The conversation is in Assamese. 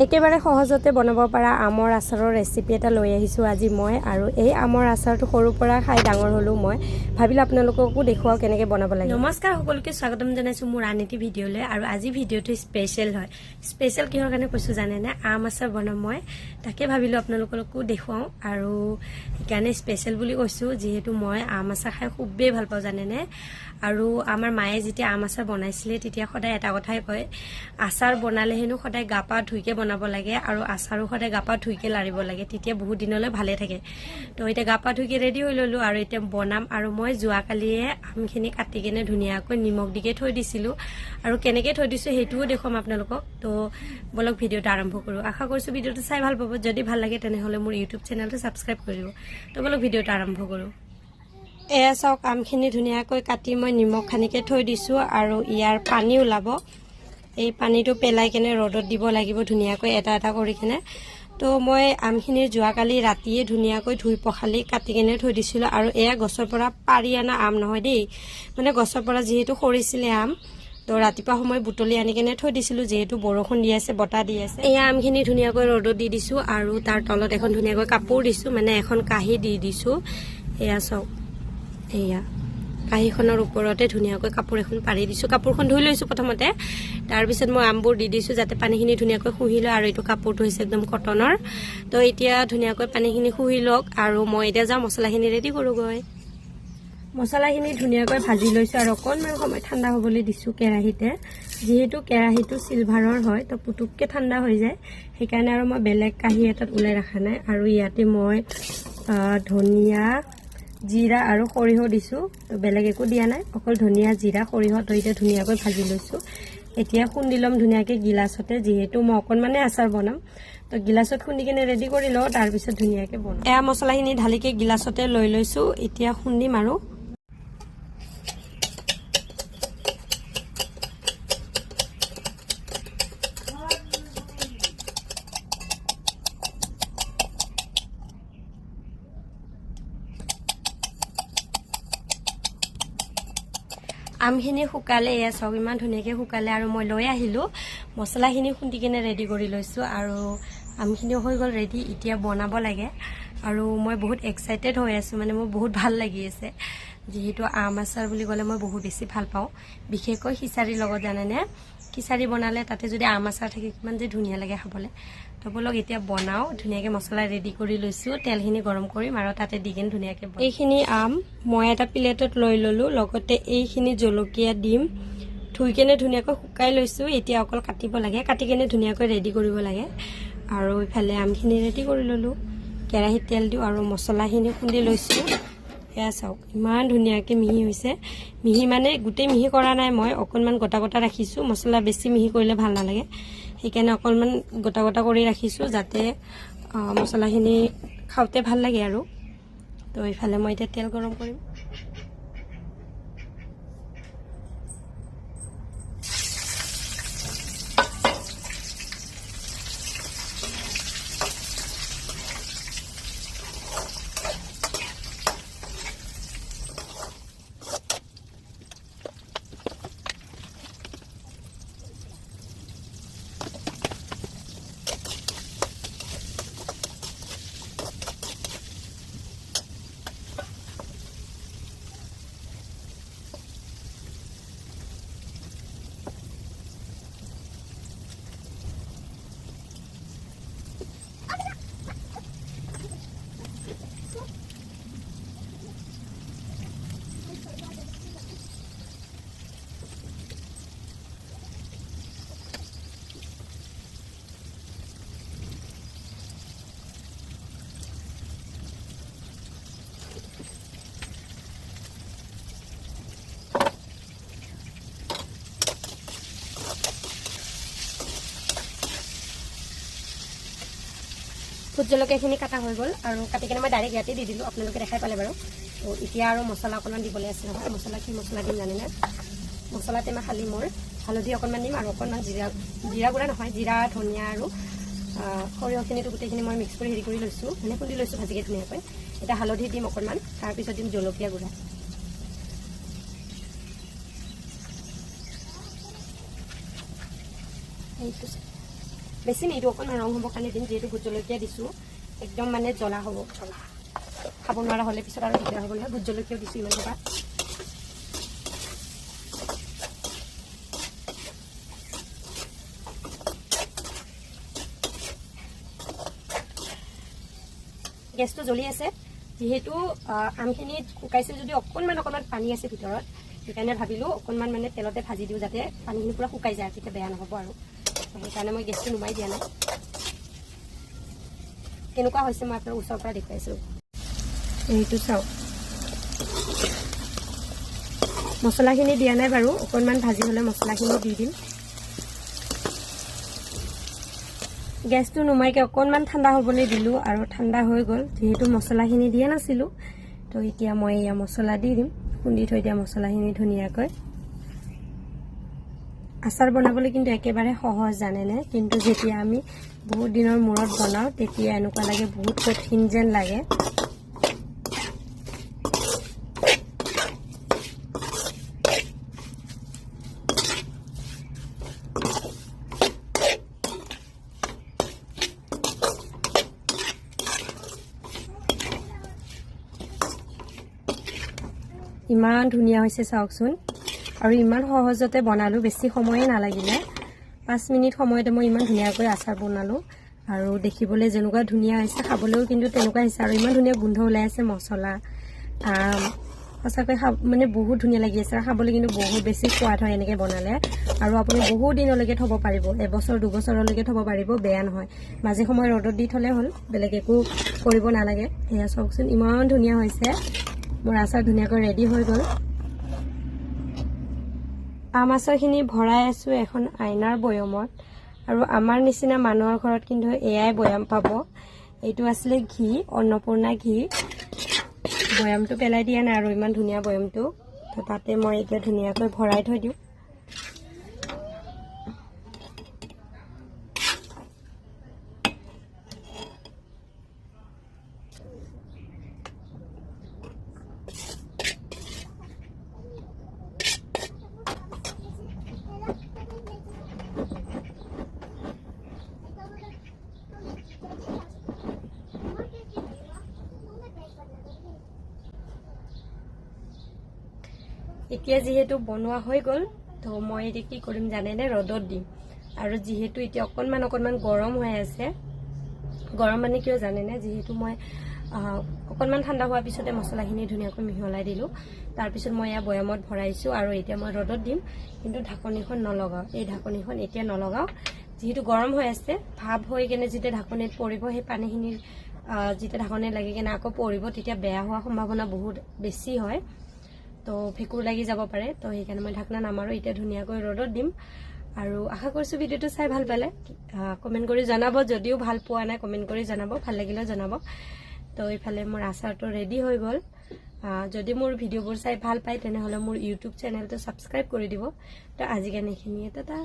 একেবাৰে সহজতে বনাব পৰা আমৰ আচাৰৰ ৰেচিপি এটা লৈ আহিছোঁ আজি মই। আৰু এই আমৰ আচাৰটো সৰুৰ পৰা খাই ডাঙৰ হ'লোঁ মই। ভাবিলোঁ আপোনালোককো দেখুৱাওঁ কেনেকৈ বনাব লাগে। নমস্কাৰ, সকলোকে স্বাগতম জনাইছোঁ মোৰ আন এটি ভিডিঅ'লৈ। আৰু আজি ভিডিঅ'টো স্পেচিয়েল হয়। স্পেচিয়েল কিহৰ কাৰণে কৈছোঁ জানেনে? আম আচাৰ বনাম মই, তাকে ভাবিলোঁ আপোনালোককো দেখুৱাওঁ। আৰু সেইকাৰণে স্পেচিয়েল বুলি কৈছোঁ, যিহেতু মই আম আচাৰ খাই খুবেই ভাল পাওঁ জানেনে। আৰু আমাৰ মায়ে যেতিয়া আম আচাৰ বনাইছিলে তেতিয়া সদায় এটা কথাই কয়, আচাৰ বনালে হেনো সদায় গা পা ধুইকৈ বনাব লাগে আৰু আচাৰো সদায় গা পা ধুইকৈ লাৰিব লাগে, তেতিয়া বহুত দিনলৈ ভালে থাকে। তো এতিয়া গা পা ধুইকৈ ৰেডি হৈ ল'লোঁ আৰু এতিয়া বনাম। আৰু মই যোৱাকালিয়ে আমখিনি কাটি কেনে ধুনীয়াকৈ নিমখ দিকে থৈ দিছিলোঁ। আৰু কেনেকৈ থৈ দিছোঁ সেইটোও দেখুৱাম আপোনালোকক। তো বলক ভিডিঅ'টো আৰম্ভ কৰোঁ। আশা কৰিছোঁ ভিডিঅ'টো চাই ভাল পাব। যদি ভাল লাগে তেনেহ'লে মোৰ ইউটিউব চেনেলটো ছাবস্ক্ৰাইব কৰিব। তো বলক ভিডিঅ'টো আৰম্ভ কৰোঁ। এয়া চাওক, আমখিনি ধুনীয়াকৈ কাটি মই নিমখ সানিকৈ থৈ দিছোঁ আৰু ইয়াৰ পানী ওলাব। এই পানীটো পেলাই কেনে ৰ'দত দিব লাগিব ধুনীয়াকৈ এটা এটা কৰি কেনে। তো মই আমখিনি যোৱাকালি ৰাতিয়ে ধুনীয়াকৈ ধুই পখালি কাটি কেনে থৈ দিছিলোঁ। আৰু এয়া গছৰ পৰা পাৰি অনা আম নহয় দেই, মানে গছৰ পৰা যিহেতু সৰিছিলে আম, তো ৰাতিপুৱা সময় বুটলি আনি কেনে থৈ দিছিলোঁ, যিহেতু বৰষুণ দি আছে, বতাহ দি আছে। এয়া আমখিনি ধুনীয়াকৈ ৰ'দত দি দিছোঁ আৰু তাৰ তলত এখন ধুনীয়াকৈ কাপোৰ দিছোঁ, মানে এখন কাঁহী দি দিছোঁ। এয়া চাওক, এয়া কাঁহীখনৰ ওপৰতে ধুনীয়াকৈ কাপোৰ এখন পাৰি দিছোঁ। কাপোৰখন ধুই লৈছোঁ প্ৰথমতে, তাৰপিছত মই আমবোৰ দি দিছোঁ যাতে পানীখিনি ধুনীয়াকৈ শুহি লয়। আৰু এইটো কাপোৰটো হৈছে একদম কটনৰ। তো এতিয়া ধুনীয়াকৈ পানীখিনি শুহি লওক আৰু মই এতিয়া যাওঁ মছলাখিনি ৰেডি কৰোঁগৈ। মছলাখিনি ধুনীয়াকৈ ভাজি লৈছোঁ আৰু অকণমান সময় ঠাণ্ডা হ'বলৈ দিছোঁ কেৰাহীতে। যিহেতু কেৰাহীটো চিলভাৰৰ হয়, তো পুটুককৈ ঠাণ্ডা হৈ যায়, সেইকাৰণে আৰু মই বেলেগ কাঁহী এটাত ওলাই ৰখা নাই। আৰু ইয়াতে মই ধনিয়া, জিৰা আৰু সৰিয়হ দিছোঁ। তো বেলেগ একো দিয়া নাই, অকল ধনিয়া, জিৰা, সৰিয়হ। তো এতিয়া ধুনীয়াকৈ ভাজি লৈছোঁ। এতিয়া খুন্দি ল'ম ধুনীয়াকৈ গিলাচতে, যিহেতু মই অকণমানে আচাৰ বনাম। তো গিলাচত খুন্দি কেনে ৰেডি কৰি লওঁ, তাৰপিছত ধুনীয়াকৈ বনাম। এয়া মছলাখিনি ঢালিকৈ গিলাচতে লৈ লৈছোঁ, এতিয়া খুন্দিম আৰু। আমখিনি শুকালে, এয়া চাওক ইমান ধুনীয়াকৈ শুকালে। আৰু মই লৈ আহিলোঁ মছলাখিনি খুন্দি কেনে ৰেডি কৰি লৈছোঁ আৰু আমখিনিও হৈ গ'ল ৰেডি। এতিয়া বনাব লাগে আৰু মই বহুত এক্সাইটেড হৈ আছোঁ, মানে মোৰ বহুত ভাল লাগি আছে। যিহেতু আম আচাৰ বুলি ক'লে মই বহুত বেছি ভাল পাওঁ, বিশেষকৈ খিচাৰীৰ লগত জানেনে। খিচাৰী বনালে তাতে যদি আম আচাৰ থাকে কিমান যে ধুনীয়া লাগে খাবলৈ। তো বলক এতিয়া বনাওঁ। ধুনীয়াকৈ মছলা ৰেডি কৰি লৈছোঁ, তেলখিনি গৰম কৰিম আৰু তাতে দি কিনে ধুনীয়াকৈ এইখিনি আম মই এটা প্লেটত লৈ ল'লোঁ, লগতে এইখিনি জলকীয়া দিম। ধুই কেনে ধুনীয়াকৈ শুকাই লৈছোঁ, এতিয়া অকল কাটিব লাগে, কাটি কেনে ধুনীয়াকৈ ৰেডি কৰিব লাগে। আৰু ইফালে আমখিনি ৰেডি কৰি ল'লোঁ, কেৰাহীত তেল দিওঁ আৰু মছলাখিনি খুন্দি লৈছোঁ। এয়া চাওক ইমান ধুনীয়াকৈ মিহি হৈছে। মিহি মানে গোটেই মিহি কৰা নাই, মই অকণমান গোটা গোটা ৰাখিছোঁ। মছলা বেছি মিহি কৰিলে ভাল নালাগে, সেইকাৰণে অকণমান গোটা গোটা কৰি ৰাখিছোঁ, যাতে মছলাখিনি খাওঁতে ভাল লাগে আৰু। তো এইফালে মই এতিয়া তেল গৰম কৰিম। ভোট জলকীয়াখিনি কাটা হৈ গ'ল আৰু কাটি কেনে মই ডাইৰেক্ট ইয়াতে দি দিলোঁ, আপোনালোকে দেখাই পালে বাৰু। তো এতিয়া আৰু মছলা অকণমান দিবলৈ আছে নহয়। মছলা দিম জানেনে? মছলাতে মই খালি মোৰ হালধি অকণমান দিম আৰু অকণমান জিৰা গুড়া নহয়, জিৰা, ধনিয়া আৰু সৰিয়হখিনিতো গোটেইখিনি মই মিক্স কৰি হেৰি কৰি লৈছোঁ, মানে খুন্দি লৈছোঁ ভাজিকৈ ধুনীয়াকৈ। এতিয়া হালধি দিম অকণমান, তাৰপিছত দিম জলকীয়া গুড়া। এইটো বেছি নিদিওঁ, অকণমান ৰং হ'বৰ কাৰণে দিম, যিহেতু ভোট জলকীয়া দিছোঁ। একদম মানে জ্বলা হ'ব, জ্বলা খাব নোৱাৰা হ'লে পিছত আৰু দিগদাৰ হ'ব নহয়। ভোট জলকীয়াও দিছোঁ ইমান টকা। গেছটো জ্বলি আছে, যিহেতু আমখিনি শুকাইছে যদি অকণমান পানী আছে ভিতৰত, সেইকাৰণে ভাবিলোঁ অকণমান মানে তেলতে ভাজি দিওঁ, যাতে পানীখিনি পূৰা শুকাই যায়, তেতিয়া বেয়া নহ'ব আৰু। সেইকাৰণে মই গেছটো নুমাই দিয়া নাই। কেনেকুৱা হৈছে মই আপোনাৰ ওচৰৰ পৰা দেখুৱাইছোঁ। এইটো চাওক, মছলাখিনি দিয়া নাই বাৰু, অকণমান ভাজি হ'লে মছলাখিনি দি দিম। গেছটো নুমাইকৈ অকণমান ঠাণ্ডা হ'বলৈ দিলোঁ, আৰু ঠাণ্ডা হৈ গ'ল, যিহেতু মছলাখিনি দিয়া নাছিলোঁ। তো এতিয়া মই এয়া মছলা দি দিম, খুন্দি থৈ দিয়া মছলাখিনি ধুনীয়াকৈ। আচাৰ বনাবলৈ কিন্তু একেবাৰে সহজ, জানেনে? কিন্তু যেতিয়া আমি বহুত দিনৰ মূৰত বনাওঁ, তেতিয়া এনেকুৱা লাগে বহুত কঠিন যেন লাগে। ইমান ধুনীয়া হৈছে চাওকচোন, আৰু ইমান সহজতে বনালোঁ, বেছি সময়ে নালাগিলে। 5 মিনিট সময়তে মই ইমান ধুনীয়াকৈ আচাৰ বনালোঁ, আৰু দেখিবলৈ যেনেকুৱা ধুনীয়া হৈছে, খাবলৈও কিন্তু তেনেকুৱা হৈছে, আৰু ইমান ধুনীয়া গোন্ধ ওলাই আছে মছলা। সঁচাকৈ মানে বহুত ধুনীয়া লাগি আছে, খাবলৈ কিন্তু বহুত বেছি সোৱাদ হয় এনেকৈ বনালে। আৰু আপুনি বহুত দিনলৈকে থ'ব পাৰিব, 1 বছৰ 2 বছৰলৈকে থ'ব পাৰিব, বেয়া নহয়। মাজে সময়ে ৰ'দত দি থ'লে হ'ল, বেলেগ একো কৰিব নালাগে। এয়া চাওকচোন, ইমান ধুনীয়া হৈছে। মোৰ আচাৰ ধুনীয়াকৈ ৰেডি হৈ গ'ল। আম আচাৰখিনি ভৰাই আছোঁ এখন আইনাৰ বৈয়ামত, আৰু আমাৰ নিচিনা মানুহৰ ঘৰত কিন্তু এয়াই বৈয়াম পাব। এইটো আছিলে ঘি, অন্নপূৰ্ণা ঘি। বৈয়ামটো পেলাই দিয়া নাই, আৰু ইমান ধুনীয়া বৈয়ামটো। তো তাতে মই এতিয়া ধুনীয়াকৈ ভৰাই থৈ দিওঁ। এতিয়া যিহেতু বনোৱা হৈ গ'ল, তো মই এতিয়া কি কৰিম জানেনে? ৰ'দত দিম। আৰু যিহেতু এতিয়া অকণমান গৰম হৈ আছে, গৰম মানে কিয় জানেনে? যিহেতু মই অকণমান ঠাণ্ডা হোৱাৰ পিছতে মছলাখিনি ধুনীয়াকৈ মিহলাই দিলোঁ। তাৰপিছত মই এয়া বৈয়ামত ভৰাইছোঁ, আৰু এতিয়া মই ৰ'দত দিম। কিন্তু ঢাকনিখন নলগাওঁ, এই ঢাকনিখন এতিয়া নলগাওঁ, যিহেতু গৰম হৈ আছে। ভাপ হৈ কেনে যেতিয়া ঢাকনিত পৰিব, সেই পানীখিনি যেতিয়া ঢাকনিত লাগি কেনে আকৌ পৰিব, তেতিয়া বেয়া হোৱাৰ সম্ভাৱনা বহুত বেছি হয়। তো ভেঁকুৰ লাগি যাব পাৰে, তো সেইকাৰণে মই ঢাকনা নামাৰোঁ। এতিয়া ধুনীয়াকৈ ৰ'দত দিম, আৰু আশা কৰিছোঁ ভিডিঅ'টো চাই ভাল পালে। কমেণ্ট কৰি জনাব, যদিও ভাল পোৱা নাই কমেণ্ট কৰি জনাব, ভাল লাগিলেও জনাব। তো এইফালে মোৰ আচাৰটো ৰেডি হৈ গ'ল। যদি মোৰ ভিডিঅ'বোৰ চাই ভাল পায়, তেনেহ'লে মোৰ ইউটিউব চেনেলটো ছাবস্ক্ৰাইব কৰি দিব। তো আজি কাৰণে এইখিনিয়ে, টাটা।